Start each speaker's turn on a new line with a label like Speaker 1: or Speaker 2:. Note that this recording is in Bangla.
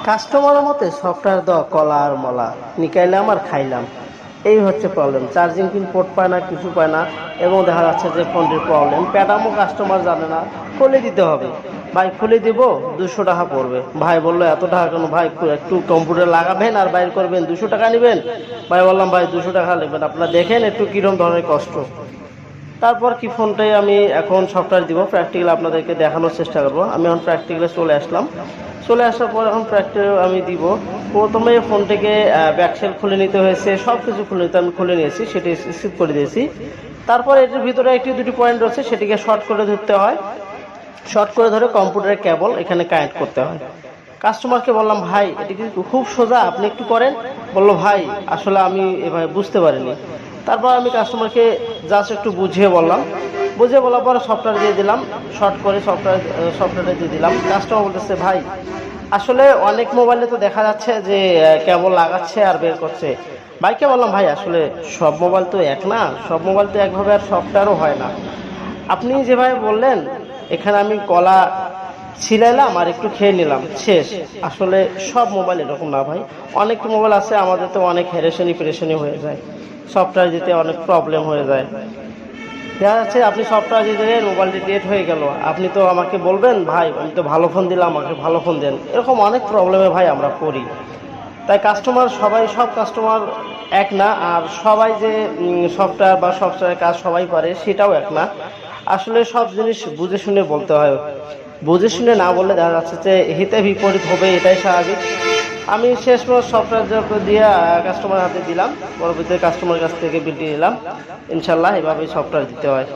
Speaker 1: কাস্টমারের মতে সফটওয়্যার দ কলা আর মলা নিকাইলাম আর খাইলাম, এই হচ্ছে প্রবলেম। চার্জিং পিন পোর্ট পায় না, কিছু পায় না, এবং দেখা যাচ্ছে যে ফোনটির প্রবলেম। প্যাটামো কাস্টমার জানে না, খুলে দিতে হবে। ভাই খুলে দিব, 200 টাকা পড়বে। ভাই বললো এত টাকা কেন ভাই, একটু কম্পিউটার লাগাবেন আর বাইর করবেন, 200 টাকা নেবেন। ভাই বললাম ভাই 200 টাকা নেবেন, আপনারা দেখেন একটু কীরকম ধরনের কষ্ট। তারপর কি ফোনটাই আমি এখন সফটওয়্যার দিব, প্র্যাকটিক্যাল আপনাদেরকে দেখানোর চেষ্টা করব। আমি এখন প্র্যাকটিক্যালে চলে আসলাম। চলে আসার পর এখন প্র্যাকটিক্যাল আমি দিব। প্রথমে ফোনটিকে ব্যাকসেল খুলে নিতে হয়েছে, সব কিছু খুলে নিতে আমি খুলে নিয়েছি, সেটি স্কিপ করে দিয়েছি। তারপর এটির ভিতরে একটি দুটি পয়েন্ট রয়েছে, সেটিকে শর্ট করে ধরতে হয়। শর্ট করে ধরে কম্পিউটারের কেবল এখানে কানেক্ট করতে হয়। কাস্টমারকে বললাম ভাই এটি কিন্তু খুব সোজা, আপনি একটু করেন। বললো ভাই আসলে আমি এভাবে বুঝতে পারিনি। তারপর আমি কাস্টমারকে জাস্ট একটু বুঝিয়ে বললাম, বুঝিয়ে বলার পর সফটওয়্যার দিয়ে দিলাম, শর্ট করে সফটওয়্যারটা দিয়ে দিলাম। কাস্টমার বলতেছে ভাই আসলে অনেক মোবাইলে তো দেখা যাচ্ছে যে কেবল লাগাচ্ছে আর বের করছে। ভাইকে বললাম ভাই আসলে সব মোবাইল তো এক না, সব মোবাইল তো একভাবে আর সফটওয়্যারও হয় না। আপনি যেভাবে বললেন এখানে আমি কলা ছিলাইলাম আর একটু খেয়ে নিলাম, শেষ। আসলে সব মোবাইল এরকম না ভাই, অনেক মোবাইল আছে আমাদের তো অনেক পেরেশানি হয়ে যায়, সফটওয়্যার দিতে অনেক প্রবলেম হয়ে যায়। দেখা যাচ্ছে আপনি সফটওয়্যার দিতে মোবাইলটি ডেট হয়ে গেল, আপনি তো আমাকে বলবেন ভাই আমি তো ভালো ফোন দিলাম, আমাকে ভালো ফোন দেন। এরকম অনেক প্রবলেমে ভাই আমরা পড়ি। তাই কাস্টমার সব কাস্টমার এক না, আর সবাই যে সফটওয়্যার বা সফটওয়্যারের কাজ সবাই পারে সেটাও এক না। আসলে সব জিনিস বুঝে শুনে বলতে হয়, বুঝে শুনে না বললে দেখা যাচ্ছে যে হিতে বিপরীত হবে, এটাই স্বাভাবিক। আমি শেষ সফটওয়্যার দিয়ে কাস্টমার হাতে দিলাম, পরবর্তীতে কাস্টমার কাছ থেকে বিল নিলাম। ইনশাল্লাহ এভাবেই সফটওয়্যার দিতে হয়।